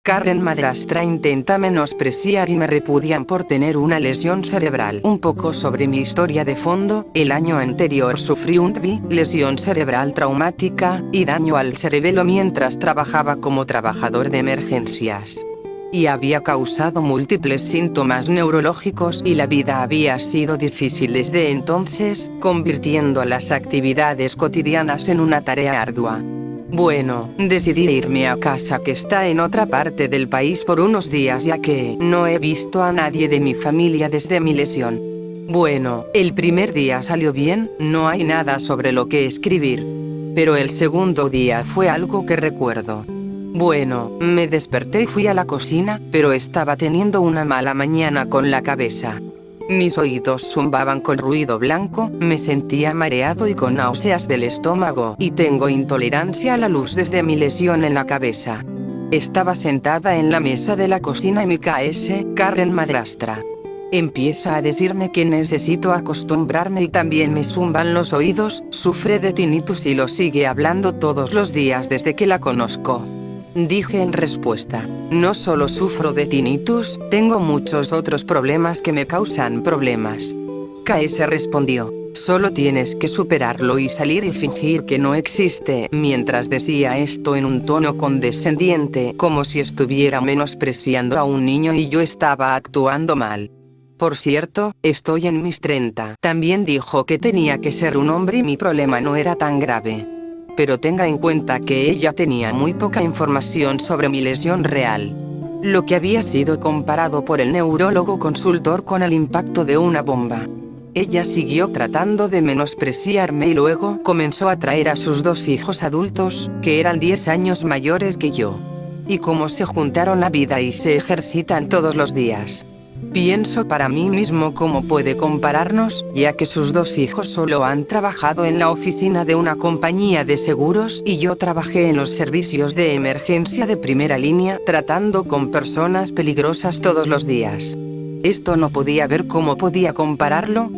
Karen madrastra intenta menospreciar y me repudian por tener una lesión cerebral. Un poco sobre mi historia de fondo: el año anterior sufrí un TBI, lesión cerebral traumática, y daño al cerebelo mientras trabajaba como trabajador de emergencias. Y había causado múltiples síntomas neurológicos y la vida había sido difícil desde entonces, convirtiendo las actividades cotidianas en una tarea ardua. Bueno, decidí irme a casa que está en otra parte del país por unos días ya que no he visto a nadie de mi familia desde mi lesión. Bueno, el primer día salió bien, no hay nada sobre lo que escribir. Pero el segundo día fue algo que recuerdo. Bueno, me desperté y fui a la cocina, pero estaba teniendo una mala mañana con la cabeza. Mis oídos zumbaban con ruido blanco, me sentía mareado y con náuseas del estómago, y tengo intolerancia a la luz desde mi lesión en la cabeza. Estaba sentada en la mesa de la cocina y mi Karen madrastra empieza a decirme que necesito acostumbrarme y también me zumban los oídos, sufre de tinnitus y lo sigue hablando todos los días desde que la conozco. Dije en respuesta: no solo sufro de tinnitus, tengo muchos otros problemas que me causan problemas. KS respondió: solo tienes que superarlo y salir y fingir que no existe, mientras decía esto en un tono condescendiente, como si estuviera menospreciando a un niño y yo estaba actuando mal. Por cierto, estoy en mis 30. También dijo que tenía que ser un hombre y mi problema no era tan grave. Pero tenga en cuenta que ella tenía muy poca información sobre mi lesión real. Lo que había sido comparado por el neurólogo consultor con el impacto de una bomba. Ella siguió tratando de menospreciarme y luego comenzó a traer a sus 2 hijos adultos, que eran 10 años mayores que yo. Y cómo se juntaron la vida y se ejercitan todos los días. Pienso para mí mismo cómo puede compararnos, ya que sus 2 hijos solo han trabajado en la oficina de una compañía de seguros y yo trabajé en los servicios de emergencia de primera línea, tratando con personas peligrosas todos los días. ¿Esto no podía ver cómo podía compararlo?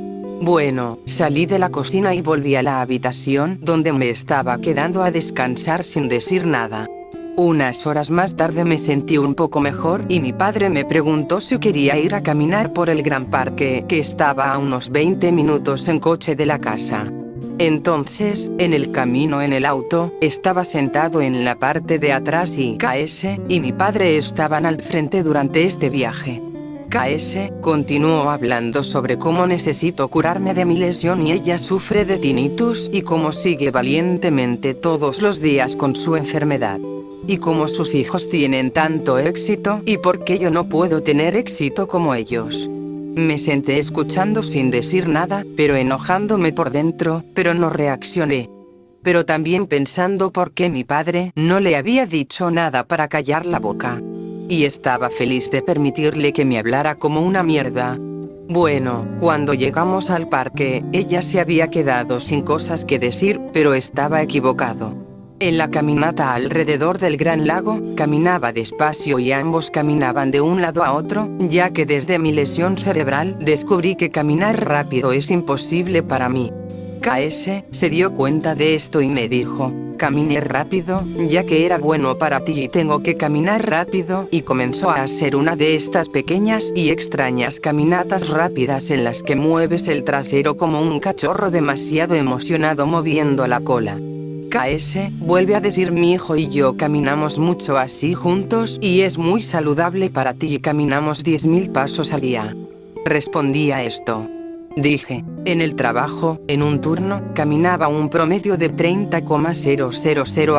Bueno, salí de la cocina y volví a la habitación donde me estaba quedando a descansar sin decir nada. Unas horas más tarde me sentí un poco mejor y mi padre me preguntó si quería ir a caminar por el gran parque, que estaba a unos 20 minutos en coche de la casa. Entonces, en el camino en el auto, estaba sentado en la parte de atrás y KS y mi padre estaban al frente durante este viaje. KS continuó hablando sobre cómo necesito curarme de mi lesión y ella sufre de tinnitus y cómo sigue valientemente todos los días con su enfermedad. Y cómo sus hijos tienen tanto éxito y por qué yo no puedo tener éxito como ellos. Me senté escuchando sin decir nada, pero enojándome por dentro, pero no reaccioné. Pero también pensando por qué mi padre no le había dicho nada para callar la boca. Y estaba feliz de permitirle que me hablara como una mierda. Bueno, cuando llegamos al parque, ella se había quedado sin cosas que decir, pero estaba equivocado. En la caminata alrededor del gran lago, caminaba despacio y ambos caminaban de un lado a otro, ya que desde mi lesión cerebral descubrí que caminar rápido es imposible para mí. KS se dio cuenta de esto y me dijo: caminé rápido, ya que era bueno para ti y tengo que caminar rápido, y comenzó a hacer una de estas pequeñas y extrañas caminatas rápidas en las que mueves el trasero como un cachorro demasiado emocionado moviendo la cola. KS vuelve a decir: mi hijo y yo caminamos mucho así juntos y es muy saludable para ti y caminamos 10.000 pasos al día. Respondí a esto. Dije: en el trabajo, en un turno, caminaba un promedio de 30,000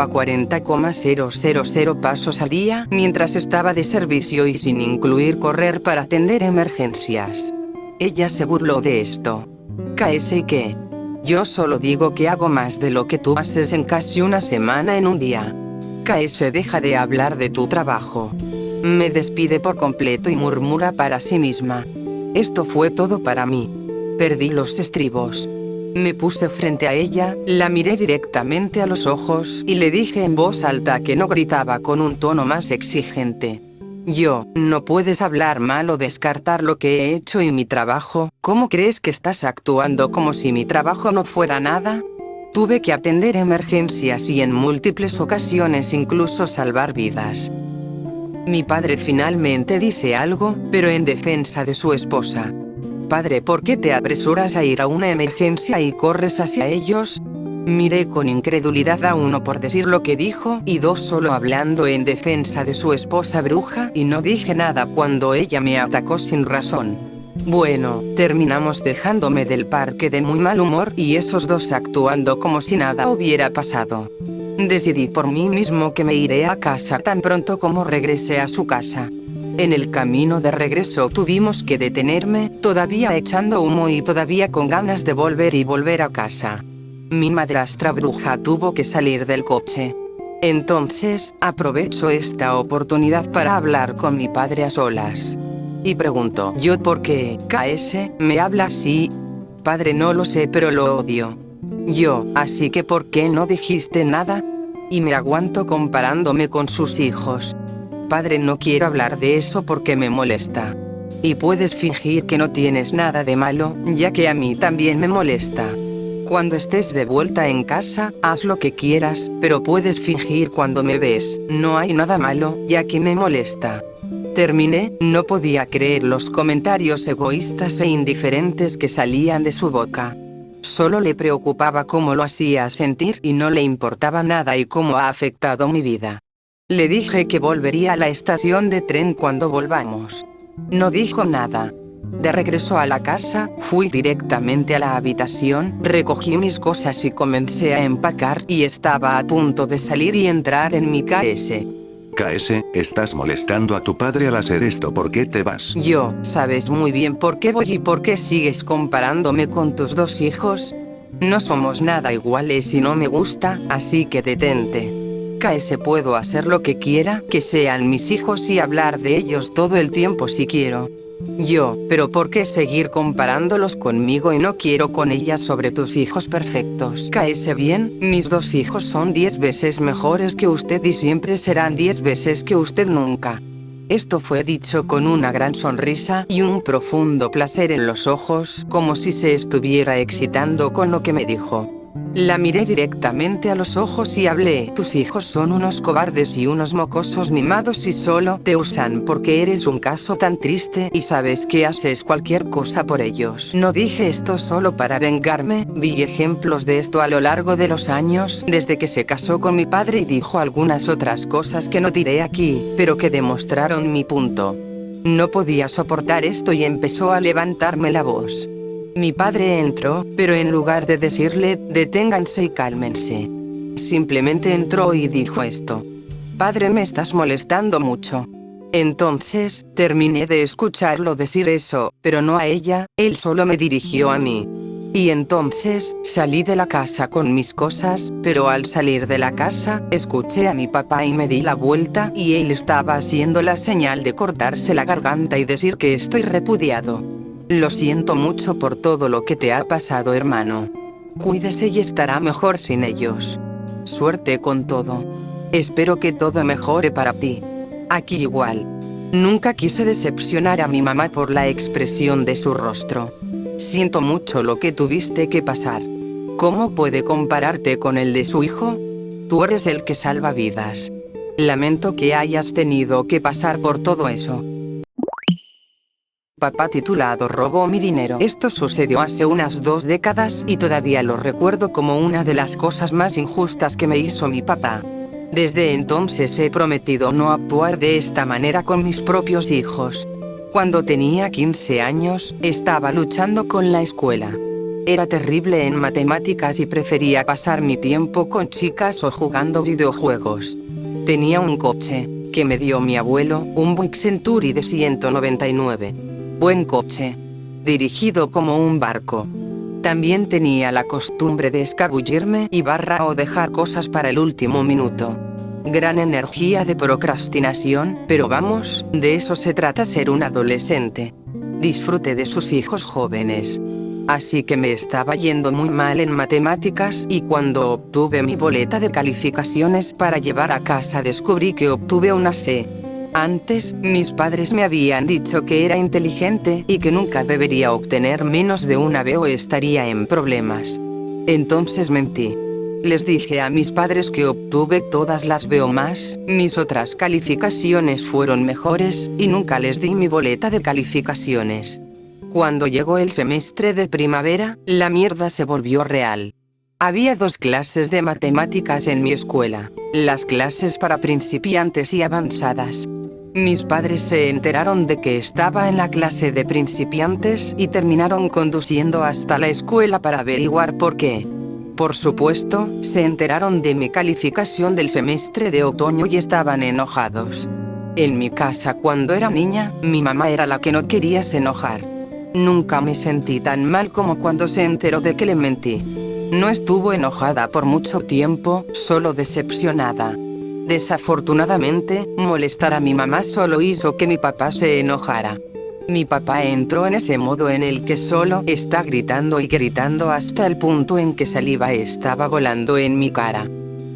a 40,000 pasos al día mientras estaba de servicio y sin incluir correr para atender emergencias. Ella se burló de esto. KS y qué. Yo solo digo que hago más de lo que tú haces en casi una semana en un día. KS deja de hablar de tu trabajo. Me despide por completo y murmura para sí misma. Esto fue todo para mí. Perdí los estribos. Me puse frente a ella, la miré directamente a los ojos y le dije en voz alta que no gritaba con un tono más exigente. No puedes hablar mal o descartar lo que he hecho y mi trabajo. ¿Cómo crees que estás actuando como si mi trabajo no fuera nada? Tuve que atender emergencias y en múltiples ocasiones incluso salvar vidas. Mi padre finalmente dice algo, pero en defensa de su esposa. Padre, ¿por qué te apresuras a ir a una emergencia y corres hacia ellos? Miré con incredulidad a uno por decir lo que dijo y dos solo hablando en defensa de su esposa bruja, y no dije nada cuando ella me atacó sin razón. Bueno, terminamos dejándome del parque de muy mal humor y esos dos actuando como si nada hubiera pasado. Decidí por mí mismo que me iré a casa tan pronto como regrese a su casa. En el camino de regreso tuvimos que detenerme, todavía echando humo y todavía con ganas de volver a casa. Mi madrastra bruja tuvo que salir del coche. Entonces, aprovecho esta oportunidad para hablar con mi padre a solas. Y pregunto, ¿yo por qué, KS, me habla así? Padre, no lo sé, pero lo odio. Yo, así que ¿por qué no dijiste nada? Y me aguanto comparándome con sus hijos. Padre, no quiero hablar de eso porque me molesta. Y puedes fingir que no tienes nada de malo, ya que a mí también me molesta. Cuando estés de vuelta en casa, haz lo que quieras, pero puedes fingir cuando me ves, no hay nada malo, ya que me molesta. Terminé, no podía creer los comentarios egoístas e indiferentes que salían de su boca. Solo le preocupaba cómo lo hacía sentir y no le importaba nada y cómo ha afectado mi vida. Le dije que volvería a la estación de tren cuando volvamos. No dijo nada. De regreso a la casa, fui directamente a la habitación, recogí mis cosas y comencé a empacar y estaba a punto de salir y entrar en mi KS. KS, estás molestando a tu padre al hacer esto, ¿por qué te vas? Yo, sabes muy bien por qué voy y por qué sigues comparándome con tus dos hijos. No somos nada iguales y no me gusta, así que detente. KS, puedo hacer lo que quiera, que sean mis hijos y hablar de ellos todo el tiempo si quiero. Yo, pero ¿por qué seguir comparándolos conmigo y no quiero con ella sobre tus hijos perfectos? KS, bien, mis dos hijos son 10 veces mejores que usted y siempre serán 10 veces que usted nunca. Esto fue dicho con una gran sonrisa y un profundo placer en los ojos, como si se estuviera excitando con lo que me dijo. La miré directamente a los ojos y hablé, tus hijos son unos cobardes y unos mocosos mimados y solo te usan porque eres un caso tan triste y sabes que haces cualquier cosa por ellos. No dije esto solo para vengarme, vi ejemplos de esto a lo largo de los años, desde que se casó con mi padre y dijo algunas otras cosas que no diré aquí, pero que demostraron mi punto. No podía soportar esto y empezó a levantarme la voz. Mi padre entró, pero en lugar de decirle, deténganse y cálmense. Simplemente entró y dijo esto. Padre, me estás molestando mucho. Entonces, terminé de escucharlo decir eso, pero no a ella, él solo me dirigió a mí. Y entonces, salí de la casa con mis cosas, pero al salir de la casa, escuché a mi papá y me di la vuelta y él estaba haciendo la señal de cortarse la garganta y decir que estoy repudiado. Lo siento mucho por todo lo que te ha pasado, hermano. Cuídese y estará mejor sin ellos. Suerte con todo. Espero que todo mejore para ti. Aquí igual. Nunca quise decepcionar a mi mamá por la expresión de su rostro. Siento mucho lo que tuviste que pasar. ¿Cómo puede compararte con el de su hijo? Tú eres el que salva vidas. Lamento que hayas tenido que pasar por todo eso. Papá titulado robó mi dinero. Esto sucedió hace unas 2 décadas y todavía lo recuerdo como una de las cosas más injustas que me hizo mi papá. Desde entonces he prometido no actuar de esta manera con mis propios hijos. Cuando tenía 15 años, estaba luchando con la escuela. Era terrible en matemáticas y prefería pasar mi tiempo con chicas o jugando videojuegos. Tenía un coche, que me dio mi abuelo, un Buick Century de 199. Buen coche. Dirigido como un barco. También tenía la costumbre de escabullirme y o dejar cosas para el último minuto. Gran energía de procrastinación, pero vamos, de eso se trata ser un adolescente. Disfrute de sus hijos jóvenes. Así que me estaba yendo muy mal en matemáticas y cuando obtuve mi boleta de calificaciones para llevar a casa descubrí que obtuve una C. Antes, mis padres me habían dicho que era inteligente y que nunca debería obtener menos de una B o estaría en problemas. Entonces mentí. Les dije a mis padres que obtuve todas las B o más, mis otras calificaciones fueron mejores, y nunca les di mi boleta de calificaciones. Cuando llegó el semestre de primavera, la mierda se volvió real. Había 2 clases de matemáticas en mi escuela, las clases para principiantes y avanzadas. Mis padres se enteraron de que estaba en la clase de principiantes y terminaron conduciendo hasta la escuela para averiguar por qué. Por supuesto, se enteraron de mi calificación del semestre de otoño y estaban enojados. En mi casa cuando era niña, mi mamá era la que no quería enojar. Nunca me sentí tan mal como cuando se enteró de que le mentí. No estuvo enojada por mucho tiempo, solo decepcionada. Desafortunadamente, molestar a mi mamá solo hizo que mi papá se enojara. Mi papá entró en ese modo en el que solo está gritando y gritando hasta el punto en que saliva estaba volando en mi cara.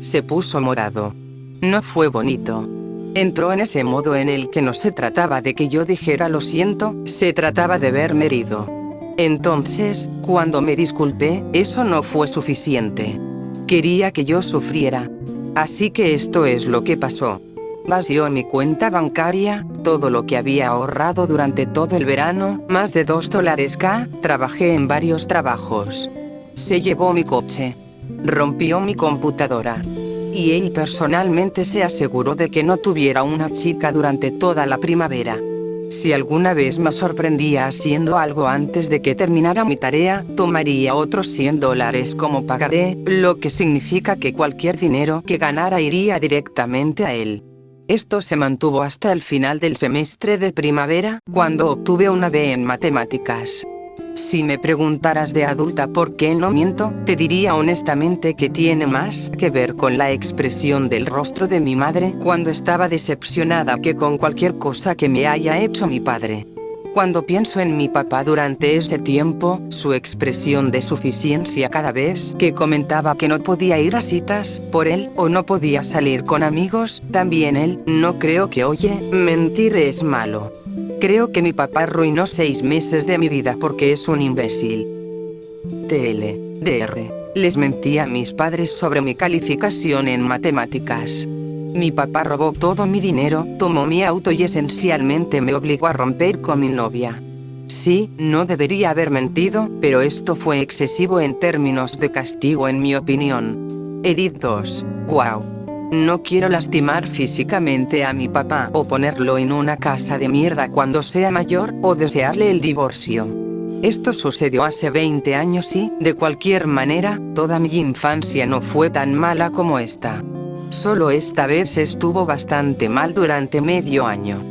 Se puso morado. No fue bonito. Entró en ese modo en el que no se trataba de que yo dijera lo siento, se trataba de verme herido. Entonces, cuando me disculpé, eso no fue suficiente. Quería que yo sufriera. Así que esto es lo que pasó. Vació mi cuenta bancaria, todo lo que había ahorrado durante todo el verano, más de $2,000. Trabajé en varios trabajos. Se llevó mi coche. Rompió mi computadora. Y él personalmente se aseguró de que no tuviera una chica durante toda la primavera. Si alguna vez me sorprendía haciendo algo antes de que terminara mi tarea, tomaría otros $100 como pagaré, lo que significa que cualquier dinero que ganara iría directamente a él. Esto se mantuvo hasta el final del semestre de primavera, cuando obtuve una B en matemáticas. Si me preguntaras de adulta por qué no miento, te diría honestamente que tiene más que ver con la expresión del rostro de mi madre cuando estaba decepcionada que con cualquier cosa que me haya hecho mi padre. Cuando pienso en mi papá durante ese tiempo, su expresión de suficiencia cada vez que comentaba que no podía ir a citas por él o no podía salir con amigos, también él, no creo que oye, mentir es malo. Creo que mi papá arruinó 6 meses de mi vida porque es un imbécil. TLDR. Les mentí a mis padres sobre mi calificación en matemáticas. Mi papá robó todo mi dinero, tomó mi auto y esencialmente me obligó a romper con mi novia. Sí, no debería haber mentido, pero esto fue excesivo en términos de castigo en mi opinión. Edith 2. Wow. No quiero lastimar físicamente a mi papá o ponerlo en una casa de mierda cuando sea mayor o desearle el divorcio. Esto sucedió hace 20 años y, de cualquier manera, toda mi infancia no fue tan mala como esta. Solo esta vez estuvo bastante mal durante medio año.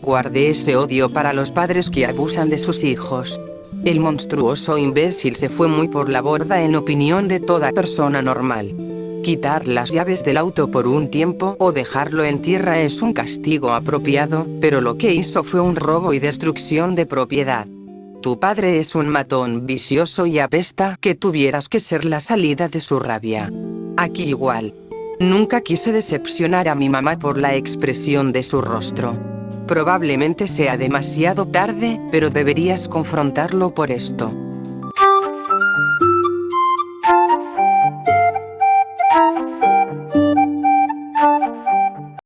Guardé ese odio para los padres que abusan de sus hijos. El monstruoso imbécil se fue muy por la borda en opinión de toda persona normal. Quitar las llaves del auto por un tiempo o dejarlo en tierra es un castigo apropiado, pero lo que hizo fue un robo y destrucción de propiedad. Tu padre es un matón vicioso y apesta, que tuvieras que ser la salida de su rabia. Aquí igual. Nunca quise decepcionar a mi mamá por la expresión de su rostro. Probablemente sea demasiado tarde, pero deberías confrontarlo por esto.